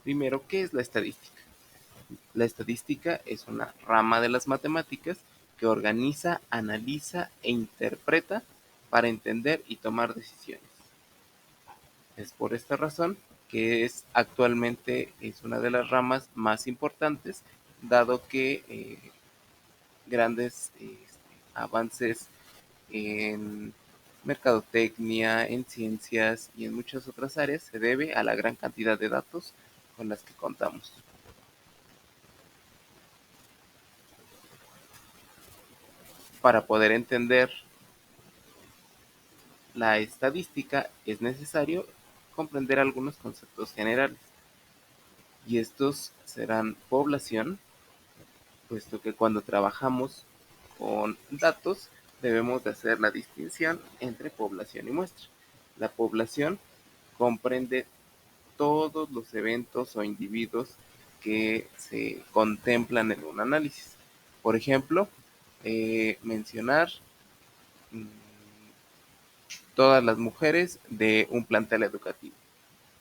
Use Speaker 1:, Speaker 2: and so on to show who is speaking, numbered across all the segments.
Speaker 1: Primero, ¿qué es la estadística? La estadística es una rama de las matemáticas que organiza, analiza e interpreta para entender y tomar decisiones. Es por esta razón que actualmente es una de las ramas más importantes, dado que grandes avances en mercadotecnia, en ciencias y en muchas otras áreas se debe a la gran cantidad de datos con las que contamos. Para poder entender la estadística es necesario comprender algunos conceptos generales, y estos serán población, puesto que cuando trabajamos con datos debemos de hacer la distinción entre población y muestra. La población comprende todos los eventos o individuos que se contemplan en un análisis. Por ejemplo, mencionar mm, todas las mujeres de un plantel educativo.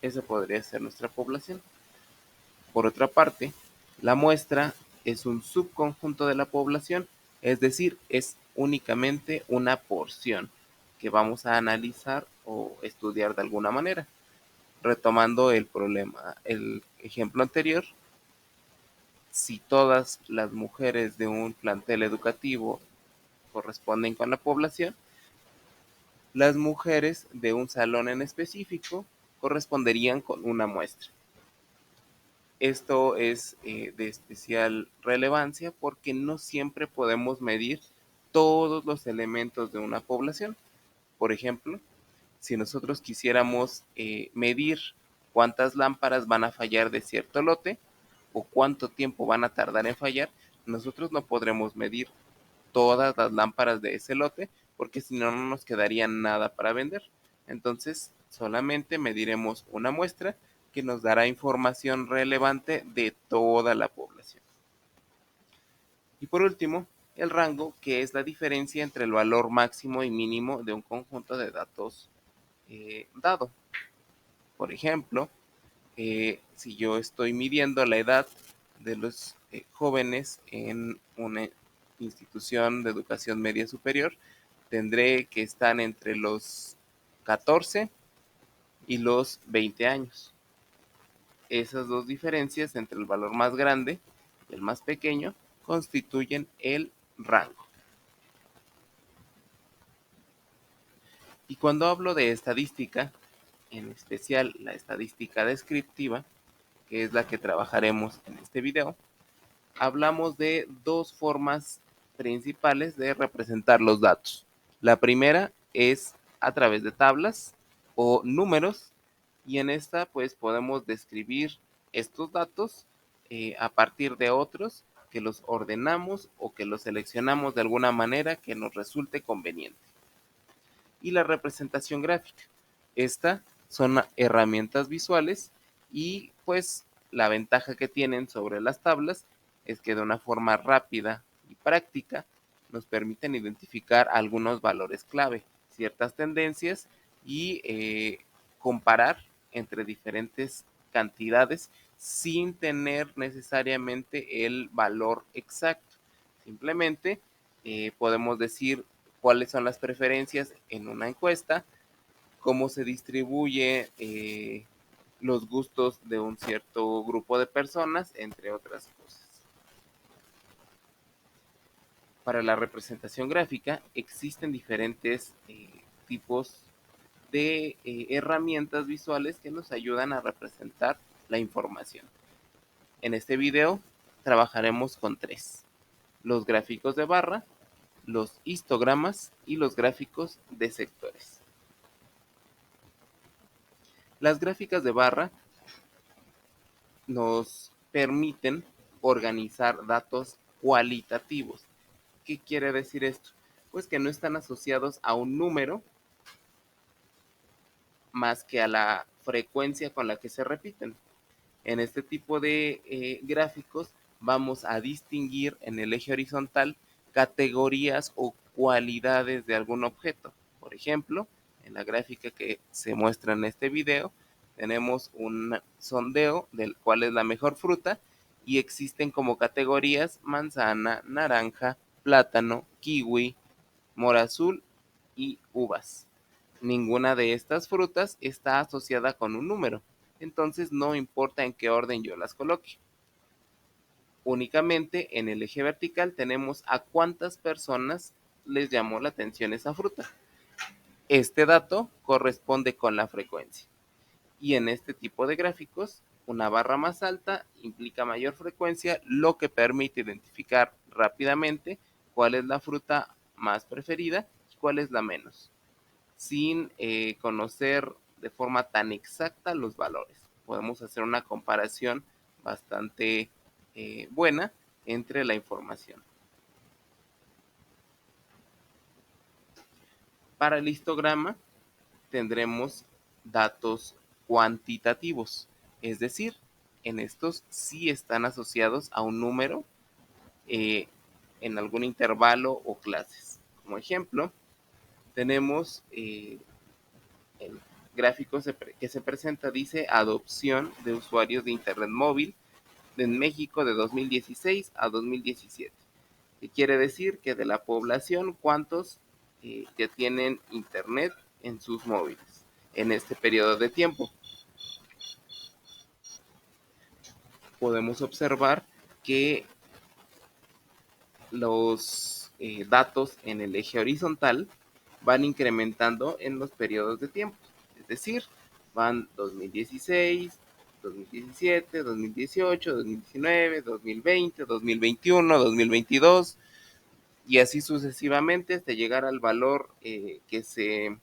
Speaker 1: Esa podría ser nuestra población. Por otra parte, la muestra es un subconjunto de la población, es decir, es únicamente una porción que vamos a analizar o estudiar de alguna manera. Retomando el ejemplo anterior, si todas las mujeres de un plantel educativo corresponden con la población, las mujeres de un salón en específico corresponderían con una muestra. Esto es de especial relevancia porque no siempre podemos medir todos los elementos de una población. Por ejemplo, si nosotros quisiéramos medir cuántas lámparas van a fallar de cierto lote o cuánto tiempo van a tardar en fallar, nosotros no podremos medir todas las lámparas de ese lote porque si no, no nos quedaría nada para vender. Entonces, solamente mediremos una muestra que nos dará información relevante de toda la población. Y por último, el rango, que es la diferencia entre el valor máximo y mínimo de un conjunto de datos dado. Por ejemplo, si yo estoy midiendo la edad de los jóvenes en una institución de educación media superior, tendré que estar entre los 14 y los 20 años. Esas dos diferencias entre el valor más grande y el más pequeño constituyen el rango. Y cuando hablo de estadística, en especial la estadística descriptiva, que es la que trabajaremos en este video, hablamos de dos formas principales de representar los datos. La primera es a través de tablas o números, y en esta pues podemos describir estos datos a partir de otros que los ordenamos o que los seleccionamos de alguna manera que nos resulte conveniente. Y la representación gráfica. Esta son herramientas visuales y pues la ventaja que tienen sobre las tablas es que de una forma rápida y práctica nos permiten identificar algunos valores clave, ciertas tendencias y comparar entre diferentes cantidades sin tener necesariamente el valor exacto. Simplemente podemos decir cuáles son las preferencias en una encuesta, cómo se distribuye los gustos de un cierto grupo de personas, entre otras cosas. Para la representación gráfica existen diferentes tipos de herramientas visuales que nos ayudan a representar la información. En este video trabajaremos con tres: los gráficos de barra, los histogramas y los gráficos de sectores. Las gráficas de barra nos permiten organizar datos cualitativos. ¿Qué quiere decir esto? Pues que no están asociados a un número más que a la frecuencia con la que se repiten. En este tipo de gráficos vamos a distinguir en el eje horizontal categorías o cualidades de algún objeto. Por ejemplo, en la gráfica que se muestra en este video, tenemos un sondeo del cual es la mejor fruta y existen como categorías manzana, naranja, plátano, kiwi, mora azul y uvas. Ninguna de estas frutas está asociada con un número, entonces no importa en qué orden yo las coloque. Únicamente en el eje vertical tenemos a cuántas personas les llamó la atención esa fruta. Este dato corresponde con la frecuencia. Y en este tipo de gráficos, una barra más alta implica mayor frecuencia, lo que permite identificar rápidamente cuál es la fruta más preferida y cuál es la menos, sin conocer de forma tan exacta los valores. Podemos hacer una comparación bastante buena entre la información. Para el histograma tendremos datos cuantitativos, es decir, en estos sí están asociados a un número en algún intervalo o clases. Como ejemplo, tenemos el gráfico que se presenta, dice adopción de usuarios de Internet móvil en México de 2016 a 2017. ¿Qué quiere decir? Que de la población, ¿cuántos ya tienen Internet en sus móviles en este periodo de tiempo? Podemos observar que los datos en el eje horizontal van incrementando en los periodos de tiempo, es decir, van 2016, 2017, 2018, 2019, 2020, 2021, 2022 y así sucesivamente hasta llegar al valor que se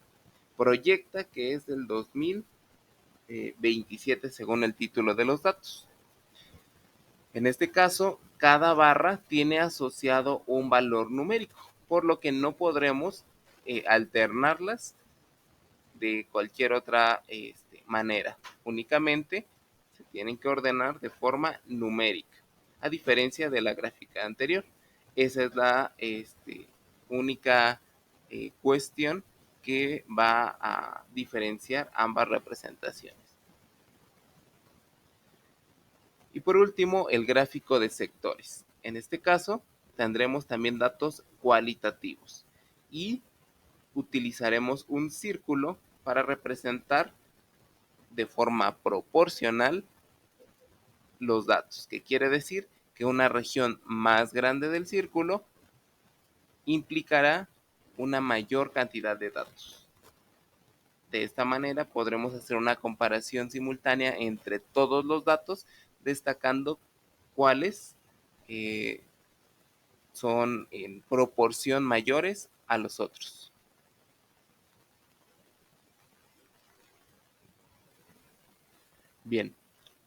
Speaker 1: proyecta, que es del 2027 según el título de los datos. En este caso, cada barra tiene asociado un valor numérico, por lo que no podremos alternarlas de cualquier otra manera. Únicamente se tienen que ordenar de forma numérica, a diferencia de la gráfica anterior. Esa es la única cuestión que va a diferenciar ambas representaciones. Y por último, el gráfico de sectores. En este caso, tendremos también datos cualitativos y utilizaremos un círculo para representar de forma proporcional los datos, que quiere decir que una región más grande del círculo implicará una mayor cantidad de datos. De esta manera podremos hacer una comparación simultánea entre todos los datos, destacando cuáles son en proporción mayores a los otros. Bien,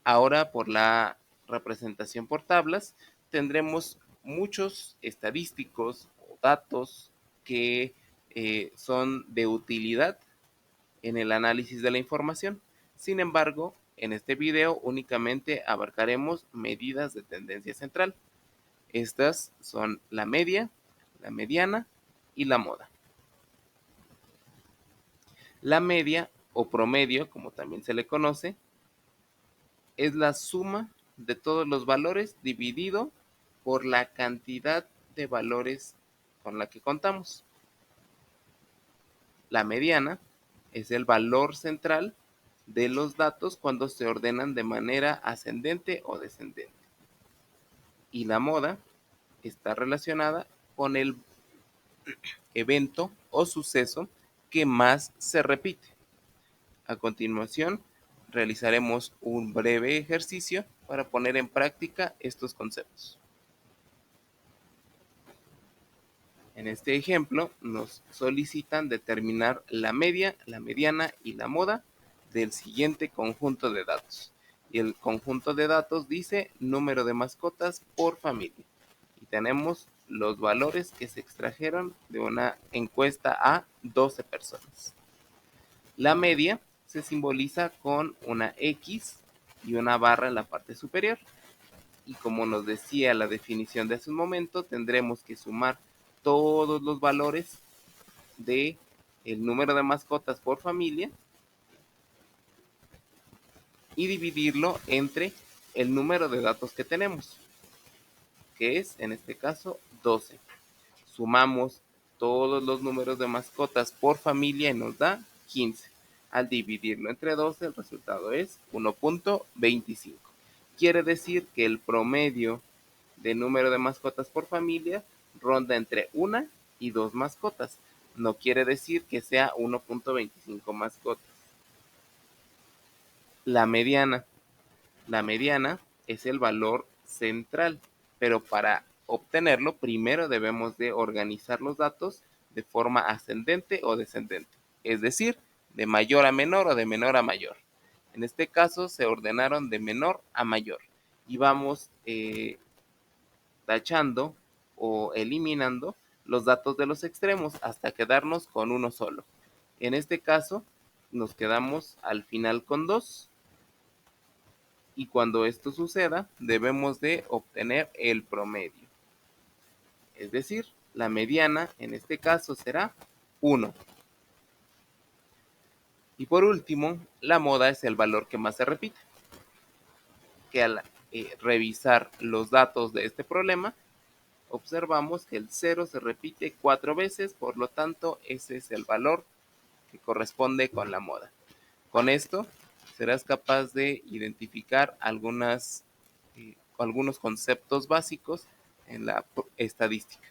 Speaker 1: ahora por la representación por tablas tendremos muchos estadísticos o datos que son de utilidad en el análisis de la información. Sin embargo, en este video únicamente abarcaremos medidas de tendencia central. Estas son la media, la mediana y la moda. La media o promedio, como también se le conoce, es la suma de todos los valores dividido por la cantidad de valores con la que contamos. La mediana es el valor central de los datos cuando se ordenan de manera ascendente o descendente. Y la moda está relacionada con el evento o suceso que más se repite. A continuación, realizaremos un breve ejercicio para poner en práctica estos conceptos. En este ejemplo, nos solicitan determinar la media, la mediana y la moda del siguiente conjunto de datos. Y el conjunto de datos dice número de mascotas por familia. Y tenemos los valores que se extrajeron de una encuesta a 12 personas. La media se simboliza con una X y una barra en la parte superior. Y como nos decía la definición de hace un momento, tendremos que sumar todos los valores de el número de mascotas por familia y dividirlo entre el número de datos que tenemos, que es en este caso 12. Sumamos todos los números de mascotas por familia y nos da 15. Al dividirlo entre 12, el resultado es 1.25. Quiere decir que el promedio de número de mascotas por familia ronda entre 1 y 2 mascotas. No quiere decir que sea 1.25 mascotas. La mediana. La mediana es el valor central, pero para obtenerlo primero debemos de organizar los datos de forma ascendente o descendente, es decir, de mayor a menor o de menor a mayor. En este caso se ordenaron de menor a mayor y vamos tachando o eliminando los datos de los extremos hasta quedarnos con uno solo. En este caso nos quedamos al final con 2 y cuando esto suceda debemos de obtener el promedio. Es decir, la mediana en este caso será 1. Y por último, la moda es el valor que más se repite, que al revisar los datos de este problema, observamos que el 0 se repite 4 veces, por lo tanto ese es el valor que corresponde con la moda. Con esto serás capaz de identificar algunos conceptos básicos en la estadística.